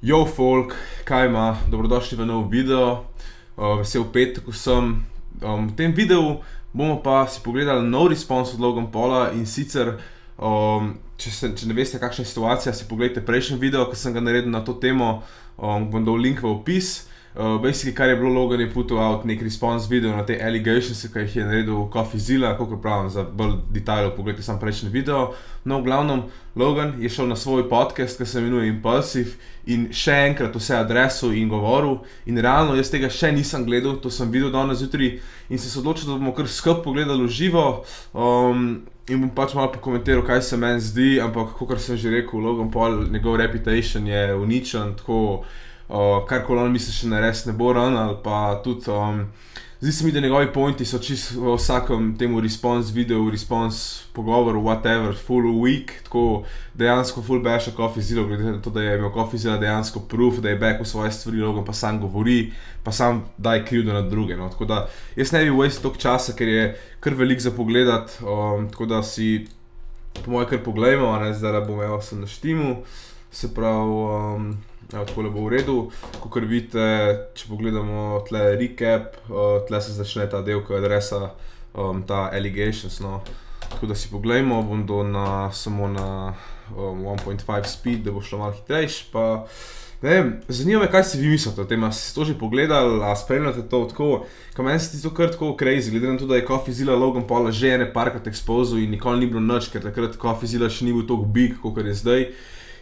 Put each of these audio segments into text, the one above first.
Yo, folk, kaj ima? Dobrodošli v nov video. Vesel petek vsem. V tem videu bomo pa si pogledali nov response od Logan Paula in sicer, če ne veste, kakšna je situacija, si pogledajte prejšnji video, ki sem ga naredil na to temo. Bom dal link v opis. Basically, kar je bilo, Logan je putal out nek response video na te allegations, ki jih je naredil CoffeeZilla, kako pravim, za bolj detajlov pogledajte sam prejšnji video. No, v glavnem, Logan je šel na svoj podcast, ki se imenuje Impulsive, in še enkrat vse adreso in govoril. In realno, jaz tega še nisem gledal, to sem videl danes zjutraj in sem se odločil, da bomo kar skupaj pogledali v živo. In bom pač malo pokomentiral, kaj se meni zdi, ampak kakor sem že rekel, Logan Paul, njegov reputation je uničen, tako karkoli on misli še narediti ne bo run, ali pa tudi zdi se mi, da njegovi pointi so čisto v vsakem temu response videu, response pogovoru, whatever, full week, tako dejansko full basha CoffeeZilla, glede na to, da je imel CoffeeZilla dejansko proof, da je back v svoje stvari, Logan pa sam govori, pa sam daj krivdo na druge, no, tako da jaz ne bi waste toliko časa, ker je kar velik za pogledat, tako da si po moje kar poglejmo, a ne, zdaj bom evo sem na štimu, se pravi, takole bo v redu, kakor vidite, če pogledamo tle recap, tle se začne ta del, ko je adresa, ta allegations, no. Tako da si poglejmo, bom dal samo na 1.5 speed, da bo šlo malo hitrejš, pa ne vem, zanima me, kaj si vi mislite o tem, a si to že pogledali, a spremljate to tako, ko meni se ti to kar tako crazy, glede na to, da je CoffeeZilla Logan Paula že ene parkrat exposal in nikoli ni bilo nič, ker takrat CoffeeZilla še ni bil toliko big, kakor je zdaj.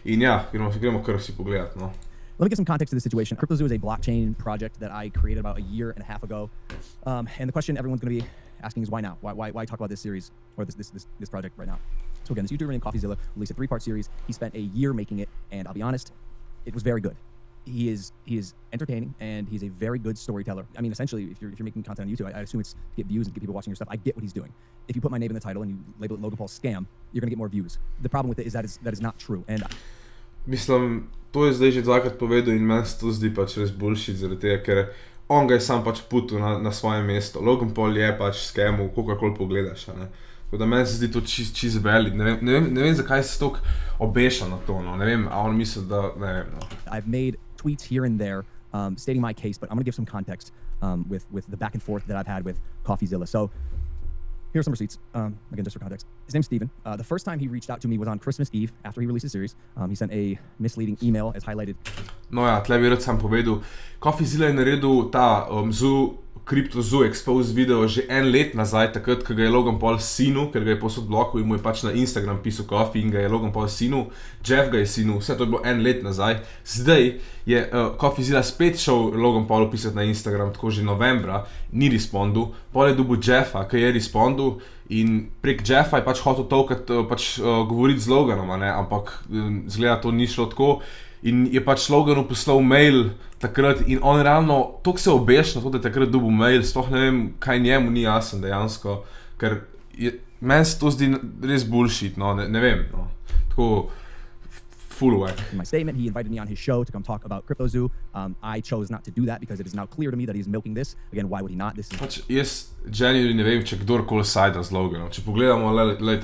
In ja, gremo kar si pogledat, no. Let me give some context to this situation. CryptoZoo is a blockchain project that I created about a year and a half ago. And the question everyone's going to be asking is why now? Why talk about this series or this project right now? So again, this YouTuber named CoffeeZilla released a 3-part series. He spent a year making it, and I'll be honest, it was very good. He is entertaining, and he's a very good storyteller. I mean, essentially, if you're making content on YouTube, I assume it's to get views and get people watching your stuff. I get what he's doing. If you put my name in the title and you label it Logan Paul scam, you're going to get more views. The problem with it is that is not true. And Mislim, to je zdaj že dvakrat povedal in meni se to zdi pač res bullshit, zaradi tega, ker on ga je sam pač putil na svoje mesto. Logan Paul je pač scamu, kakorkoli pogledaš, ne. Tako da meni se zdi to čist valid. Ne vem, zakaj se toliko obeša na to, no. Ne vem, a on misli, da, ne vem, no. I've made tweets here and there stating my case, but I'm going to give some context with the back and forth that I've had with CoffeeZilla. So here are some receipts, again, just for context. His name's Steven. The first time he reached out to me was on Christmas Eve after he released his series. He sent a misleading email as highlighted. No ja, tle bi rad sam povedal. CoffeeZilla je naredil ta CryptoZoo expose video že en let nazaj, takrat, ko ga je Logan Paul sinul, ker ga je posod blokil in mu je pač na Instagram pisal Coffee in ga je Logan Paul sinul, Jeff ga je sinul, vse to je bilo en let nazaj. Zdaj je CoffeeZilla spet šel Logan Paulu pisati na Instagram, tako že novembra, ni respondil, pol je dobil Jeffa, ki je respondil in prek Jeffa je pač hotel tolkat, govoriti z Loganom, ne, ampak zgleda to ni šlo tako. In je pač Loganu poslal mail takrat in on realno toliko se obeš na to, da je takrat dobil mail, sploh ne vem, kaj njemu ni jasen dejansko, ker meni se to zdi res bullshit, no, ne vem, no, tako full whack. In my statement, he invited me on his show to come talk about CryptoZoo. I chose not to do that because it is now clear to me that he's milking this. Again, why would he not? This is... Pač jaz genuinely ne vem, če kdorkoli sajda z Loganom. Če pogledamo,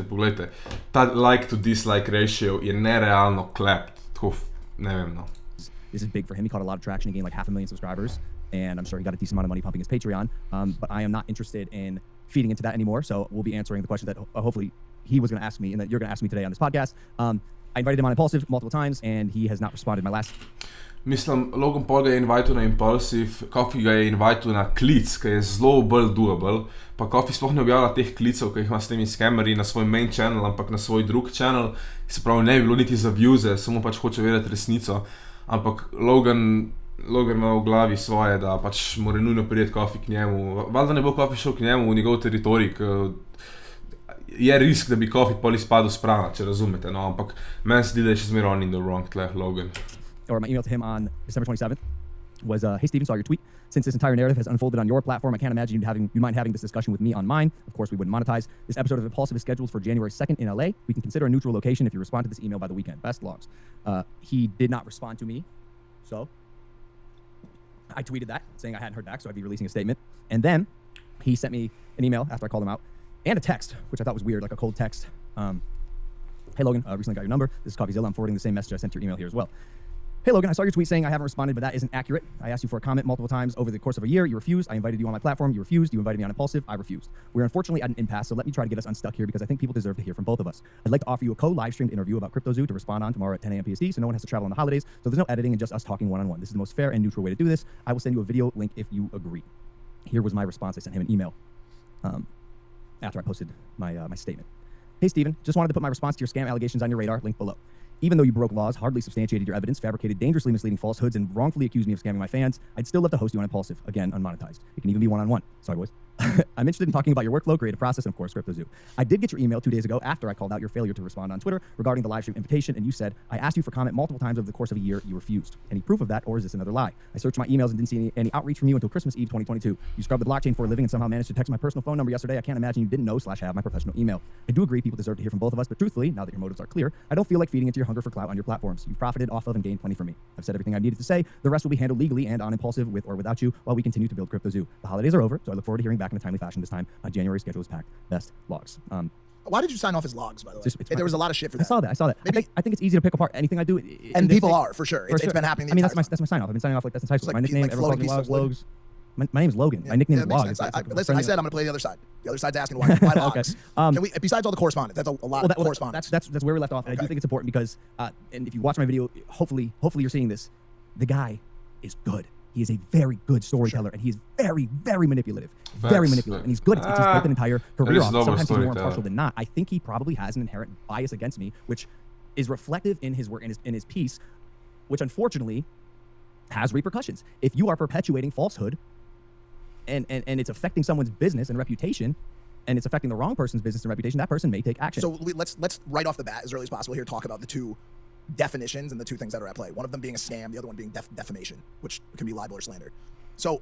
poglejte, ta like to dislike ratio je nerealno klept, tako ne vem, no. This is big for him. He caught a lot of traction. He gained like 500,000 subscribers, and I'm sure he got a decent amount of money pumping his Patreon. But I am not interested in feeding into that anymore. So we'll be answering the question that hopefully he was going to ask me and that you're going to ask me today on this podcast. I invited him on Impulsive multiple times, and he has not responded. My last... Mislim, Logan Paul ga je invited na Impulsive, Coffee ga je invited na klic, ki je zelo bolj doable, pa Coffee sploh ne objavlja teh klicev, ki jih ima s temi scamerji na svoj main channel, ampak na svoj drug channel, se pravi, ne bi bilo niti za viewse, samo pač hoče vedeti resnico, ampak Logan ima v glavi svoje, da pač mora nujno prijeti Coffee k njemu, valjda ne bo Coffee šel k njemu v njegov teritorij, je risk, da bi Coffee pol izpadel s prana, če razumete, no, ampak meni se zdi, da je še zmeraj on in the wrong tle, Logan. Or my email to him on December 27th was, hey Steven, saw your tweet. Since this entire narrative has unfolded on your platform, I can't imagine you mind having this discussion with me on mine. Of course, we wouldn't monetize. This episode of Impulsive is scheduled for January 2nd in LA. We can consider a neutral location if you respond to this email by the weekend. Best logs. He did not respond to me, so I tweeted that, saying I hadn't heard back, so I'd be releasing a statement. And then he sent me an email after I called him out, and a text, which I thought was weird, like a cold text. Hey Logan, recently got your number. This is CoffeeZilla. I'm forwarding the same message I sent to your email here as well. Hey Logan, I saw your tweet saying I haven't responded, but that isn't accurate. I asked you for a comment multiple times over the course of a year. You refused. I invited you on my platform. You refused. You invited me on Impulsive. I refused. We're unfortunately at an impasse, so let me try to get us unstuck here because I think people deserve to hear from both of us. I'd like to offer you a co-live streamed interview about CryptoZoo to respond on tomorrow at 10 a.m. PST, so no one has to travel on the holidays. So there's no editing and just us talking one-on-one. This is the most fair and neutral way to do this. I will send you a video link if you agree. Here was my response. I sent him an email after I posted my statement. Hey Steven, just wanted to put my response to your scam allegations on your radar. Link below. Even though you broke laws, hardly substantiated your evidence, fabricated dangerously misleading falsehoods, and wrongfully accused me of scamming my fans, I'd still love to host you on Impulsive, again, unmonetized. It can even be one-on-one. Sorry, boys. I'm interested in talking about your workflow, creative process, and of course, CryptoZoo. I did get your email 2 days ago after I called out your failure to respond on Twitter regarding the live stream invitation, and you said, I asked you for comment multiple times over the course of a year, you refused. Any proof of that, or is this another lie? I searched my emails and didn't see any outreach from you until Christmas Eve 2022. You scrubbed the blockchain for a living and somehow managed to text my personal phone number yesterday. I can't imagine you didn't know/have my professional email. I do agree people deserve to hear from both of us, but truthfully, now that your motives are clear, I don't feel like feeding into your hunger for clout on your platforms. You've profited off of and gained plenty from me. I've said everything I needed to say. The rest will be handled legally and on Impulsive with or without you while we continue to build CryptoZoo. The holidays are over, so I look forward to hearing back in a timely fashion this time. My January schedule is packed. Best logs. Why did you sign off his logs, by the way? There was a lot of shit for that. I saw that. I think it's easy to pick apart anything I do. And people are, for sure. It's been happening the entire time. That's my sign off. I've been signing off like that since high school. Like, my nickname, like everyone calls me logs. My name is Logan. My nickname is Log. Listen, I said I'm going to play the other side. The other side's asking why logs. Okay. Besides all the correspondence, that's a lot of correspondence. That's where we left off. And I do think it's important because, and if you watch my video, hopefully you're seeing this. The guy is good. He is a very good storyteller, and he is very, very manipulative. Very manipulative, and he's good. He's built an entire career off. Sometimes he's more impartial than not. I think he probably has an inherent bias against me, which is reflective in his work, in his piece, which unfortunately has repercussions. If you are perpetuating falsehood, and it's affecting someone's business and reputation, and it's affecting the wrong person's business and reputation, that person may take action. So let's right off the bat, as early as possible here, talk about the two definitions and the two things that are at play. One of them being a scam, the other one being defamation, which can be libel or slander. So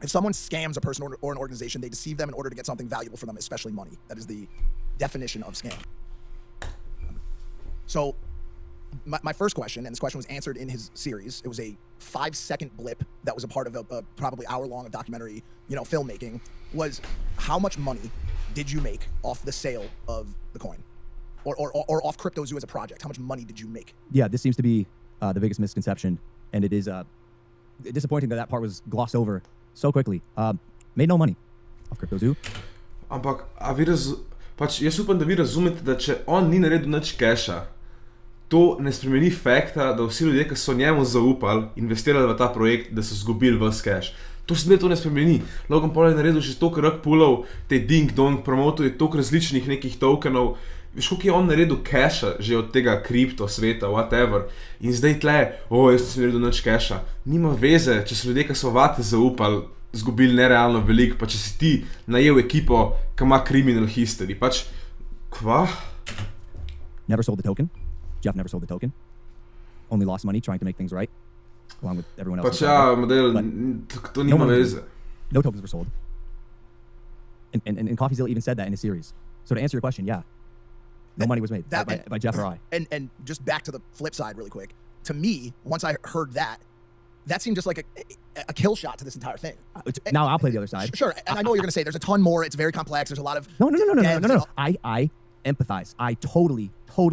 if someone scams a person or an organization, they deceive them in order to get something valuable for them, especially money. That is the definition of scam. So my first question, and this question was answered in his series, it was a 5-second blip that was a part of a probably hour-long of documentary, filmmaking, was how much money did you make off the sale of the coin? Or off CryptoZoo as a project? How much money did you make? Yeah, this seems to be the biggest misconception, and it is disappointing that part was glossed over so quickly. Made no money off CryptoZoo. Ampak, jaz upam, da vi razumete, da če on ni naredil nič keša, to ne spremeni fakta, da vsi ljudje, ki so njemu zaupali, investirali v ta projekt, da so zgubili ves keš. To ne spremeni. Logan Paul je naredil že toliko rug pullov, te ding-dong, promotuje toliko različnih nekih tokenov. Veš, koliko je on naredil keša že od tega kripto sveta, whatever. In zdaj tle, jaz sem naredil nič keša. Nima veze, če so ljudje, ki so vate zaupali, zgubili nerealno veliko, pa če si ti najel ekipo, ki ima criminal history. Kva? Never sold the token. Jeff never sold the token. Only lost money trying to make things right, along with everyone else. Model, to nima veze. No tokens were sold. And CoffeeZilla even said that in his series. So to answer your question, yeah. No money was made by Jeff or I. And just back to the flip side really quick. To me, once I heard that seemed just like a kill shot to this entire thing. Now I'll play the other side. Sure, and I know what you're going to say. There's a ton more. It's very complex. There's a lot of... No. I empathize. I totally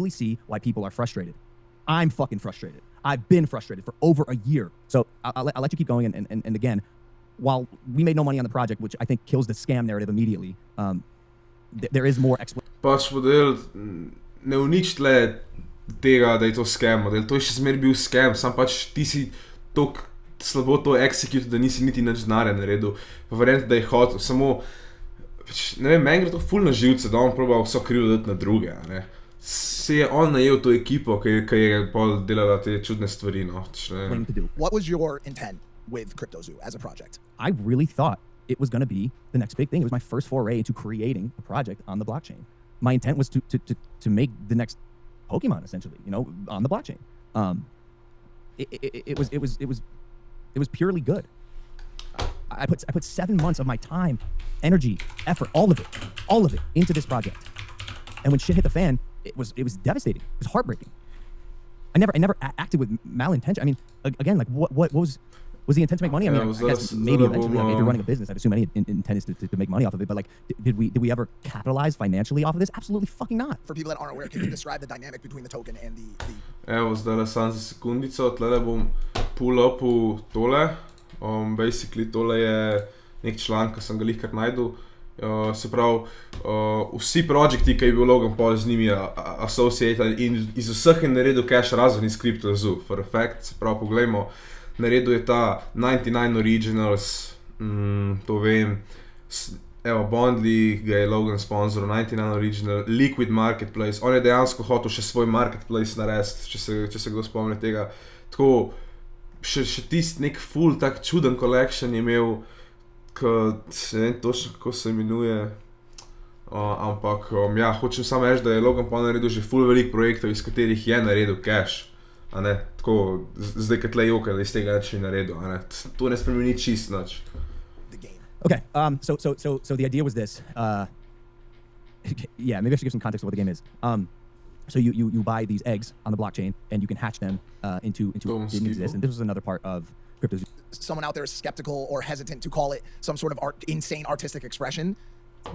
see why people are frustrated. I'm fucking frustrated. I've been frustrated for over a year. So I'll let you keep going. And again, while we made no money on the project, which I think kills the scam narrative immediately, there is more explanation. Model, ne unič tle tega, da je to scam, model. To je še zmer bil scam, sam ti si toliko slabo to execute, da nisi niti nič denarja naredil. Pa verjamem, da je hotel, samo, ne vem, meni gre to ful na živce, da on proba vso krivdo dati na druge, ne. Se je on najel to ekipo, ki je pol delala te čudne stvari, no. What was your intent with CryptoZoo as a project? I really thought it was going to be the next big thing. It was my first foray into creating a project on the blockchain. My intent was to make the next Pokemon, essentially, on the blockchain. It was purely good. I put 7 months of my time, energy, effort, all of it into this project. And when shit hit the fan, it was devastating. It was heartbreaking. I never acted with malintention. I mean, again, like what was... Was the intent to make money? I mean, Yeah, I guess maybe eventually, like, if you're running a business, I'd assume any intent is to make money off of it. But like, did we ever capitalize financially off of this? Absolutely fucking not. For people that aren't aware, can you describe the dynamic between the token and the Evo, zdaj sam za sekundico, tlele bom pull-upil tole. Basically, tole je nek članek, ki sem ga lihkar najdel. Se pravi, vsi projekti, ki je bil Logan Paul z njimi associated in iz vseh je naredil cash razen iz CryptoZoo. For effect, se pravi, poglejmo, naredil je ta 99 Originals, to vem, evo, Bondly ga je Logan sponsoril, 99 Original, Liquid Marketplace, on je dejansko hotel še svoj marketplace narediti, če se kdo spomne tega. Tako, še tist nek full tak čuden collection je imel, ne vem točno, kako se imenuje, ampak ja, hočem samo reči, da je Logan Paul naredil že full velik projektov, iz katerih je naredil cash, a ne, tako, zdaj kad tle joka, da iz tega nič ni naredil, a ne, to ne spremeni čist nič. Okay, so the idea was this, yeah, maybe I should give some context of what the game is. So you buy these eggs on the blockchain and you can hatch them into didn't exist, and this was another part of crypto. Someone out there is skeptical or hesitant to call it some sort of insane artistic expression.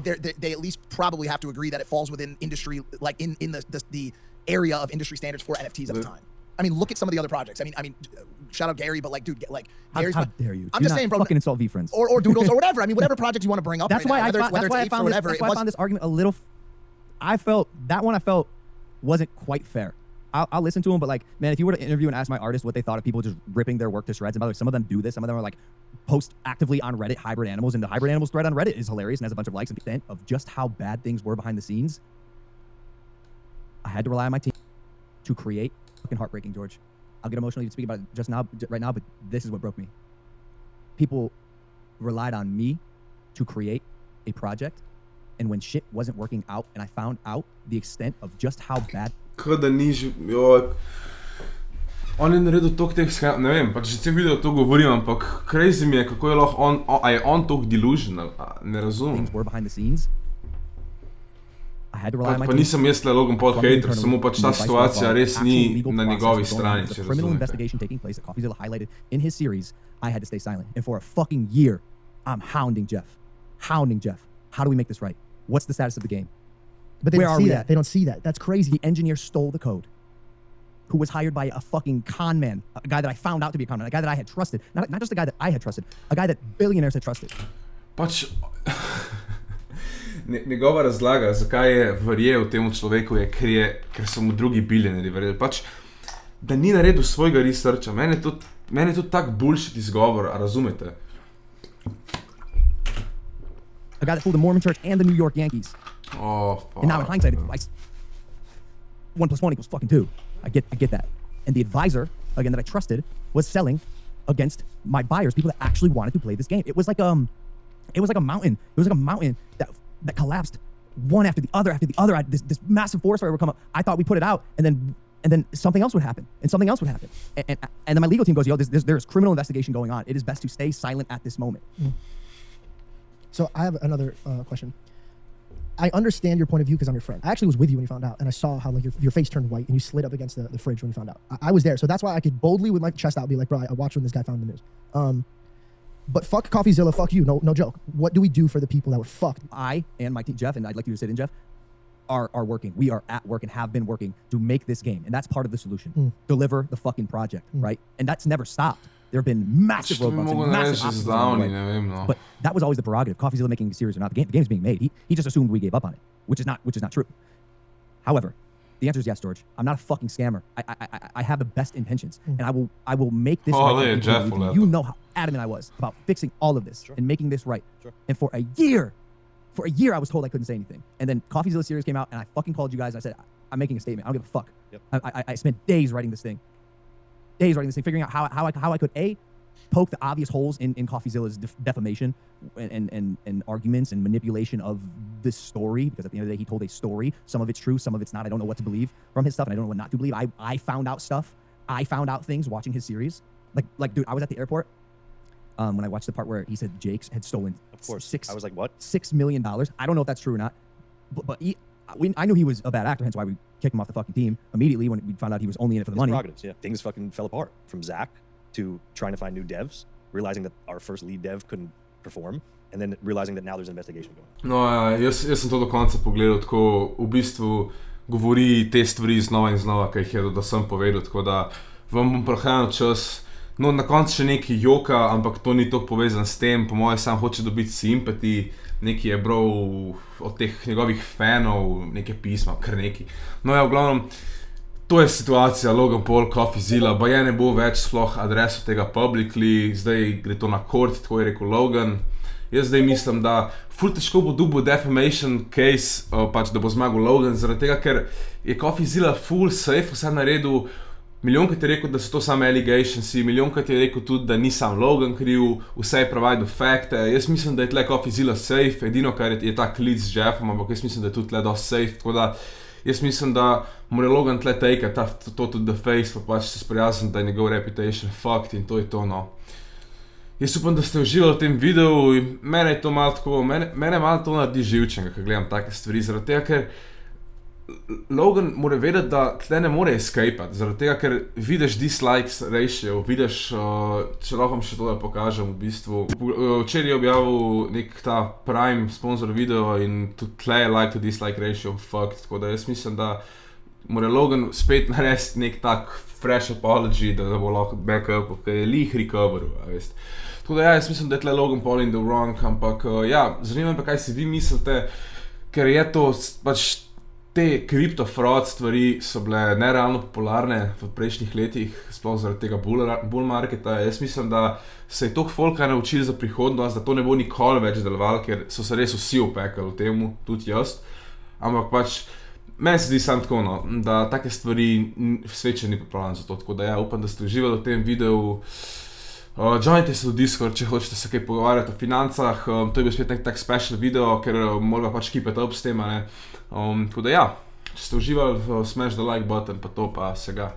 They at least probably have to agree that it falls within industry, like in the area of industry standards for NFTs at the time. I mean, look at some of the other projects. I mean, shout out Gary, but like, dude, like, Gary's how dare you? I'm just saying, bro. Fucking insult V friends or Doodles or whatever. I mean, whatever project you want to bring up. That's right why now, that's why I found this argument a little. I felt wasn't quite fair. I'll listen to them, but like, man, if you were to interview and ask my artists what they thought of people just ripping their work to shreds, and by the way, some of them do this, some of them are like post actively on Reddit hybrid animals, and the hybrid animals thread on Reddit is hilarious and has a bunch of likes, and the extent of just how bad things were behind the scenes, I had to rely on my team to create. Fucking heartbreaking, George. I'll get emotional even speaking about it right now, but this is what broke me. People relied on me to create a project, and when shit wasn't working out, and I found out the extent of just how bad. Kada ni že, on je naredil toliko teh skrat, ne vem, pač že cel video to govorim, ampak crazy mi je, kako je lahko a je on toliko delusional, ne razumem. Things were behind the scenes. I had to rely on my Pa nisem jaz le Logan Paul hater, samo pač ta situacija res ni na njegovi strani, če criminal razumete. investigation taking place that CoffeeZilla highlighted in his series. I had to stay silent, and for a fucking year, I'm hounding Jeff. How do we make this right? What's the status of the game? But they Where don't are see we that. at? They don't see that. That's crazy. The engineer stole the code, who was hired by a fucking con man, a guy that I found out to be a con man, a guy that I had trusted, not just a guy that I had trusted, a guy that billionaires had trusted. Pač, njegova razlaga, zakaj je verjel temu človeku, ker so mu drugi bilioneri verjeli. Pač, da ni naredil svojega researcha, meni je to tak bullshit izgovor, a razumete? A guy that fooled the Mormon church and the New York Yankees. Oh, fuck. And now in hindsight, 1 + 1 = fucking 2. I get that. And the advisor, again, that I trusted, was selling against my buyers, people that actually wanted to play this game. It was like a mountain. It was like a mountain that collapsed one after the other. This massive forest fire would come up. I thought we put it out, and then something else would happen, and something else would happen. And then my legal team goes, yo, there's criminal investigation going on. It is best to stay silent at this moment. So I have another question. I understand your point of view because I'm your friend. I actually was with you when you found out, and I saw how like your face turned white and you slid up against the fridge when you found out. I was there, so that's why I could boldly with my chest out be like, bro, I watched when this guy found the news. But fuck CoffeeZilla, fuck you, no joke. What do we do for the people that were fucked? I and my team, Jeff, and I'd like you to sit in, Jeff, are working. We are at work and have been working to make this game, and that's part of the solution. Deliver the fucking project, right? And that's never stopped. There have been massive roadblocks and massive obstacles along the way. But that was always the prerogative. CoffeeZilla making a series or not, the game's being made. He just assumed we gave up on it, which is not true. However, the answer is yes, George. I'm not a fucking scammer. I have the best intentions, and I will make this right. yeah, Jeff will have you that. know how adamant I was about fixing all of this and making this right. Sure. And for a year, I was told I couldn't say anything. And then CoffeeZilla series came out, and I fucking called you guys. And I said, I'm making a statement. I don't give a fuck. Yep. I spent days writing this thing, figuring out how I could poke the obvious holes in CoffeeZilla's defamation and arguments and manipulation of this story, because at the end of the day, he told a story. Some of it's true, some of it's not. I don't know what to believe from his stuff, and I don't know what not to believe. I found out stuff. I found out things watching his series. Like, dude, I was at the airport when I watched the part where he said Jake had stolen I was like, what? $6 million. I don't know if that's true or not, but I knew he was a bad actor, hence why we kicked him off the fucking team immediately when we found out he was only in it for the money. Prerogatives, yeah. Things fucking fell apart, from Zach to trying to find new devs realizing that our first lead dev couldn't perform, and then realizing that now there's an investigation going on. No, ja, jaz sem to do konca pogledal, tako v bistvu govori te stvari znova in znova, kaj jih je do sem povedal, tako da vam bom prehranil čas. No, na koncu še nekaj joka, ampak to ni toliko povezan s tem, po mojem sam hoče dobiti sympathy, nekaj je bral od teh njegovih fanov, neke pisma, kar neki. No ja, v glavnem, to je situacija, Logan Paul, CoffeeZilla, baje ne bo več sploh adreso tega publicly, zdaj gre to na court, tako je rekel Logan. Jaz zdaj mislim, da ful težko bo dobil defamation case, pač da bo zmagal Logan, zaradi tega, ker je CoffeeZilla full safe vse naredil. Milijonkrat je rekel, da so to same allegationsi, milijonkrat je rekel tudi, da ni sam Logan kriv, vse je providal fakte. Jaz mislim, da je tle CoffeeZilla safe, edino kar je ta klic z Jeffom, ampak jaz mislim, da je tudi tle dosti safe, tako da jaz mislim, da mora Logan tle take to to the face, pa pač se sprijazniti, da je njegov reputation fucked in to je to, no. Jaz upam, da ste uživali v tem videu in mene je to malo tako, mene malo to naredi živčenega, ko gledam take stvari, zaradi tega, ker Logan mora vedeti, da tle ne more escapati, zaradi tega, ker vidiš dislikes ratio, vidiš, če lahko še to da pokažem v bistvu. Včeraj je objavil nek ta Prime sponsor video in tudi tle je like to dislike ratio fucked, tako da jaz mislim, da mora Logan spet narediti nek tak fresh apology, da bo lahko back up, ker je lih recoveru, veste. Tako da ja, jaz mislim, da je tle Logan Paul in the wrong, ampak ja, zanima me pa, kaj si vi mislite, ker je to pač te crypto fraud stvari so bile nerealno popularne v prejšnjih letih, sploh zaradi tega bull marketa. Jaz mislim, da se je toliko folka naučili za prihodnost, da to ne bo nikoli več delovalo, ker so se res vsi opekali v temu, tudi jaz. Ampak pač, meni se zdi samo tako, no, da take stvari svet še ni pripravljen za to, tako da ja, upam, da ste uživali v tem videu. Joinite se v Discord, če hočete se kaj pogovarjati o financah, to je bil spet nek tak special video, ker moramo pač keep it up s tem, ne. Tako da ja, če ste uživali, smash the like button, pa to pa se ga.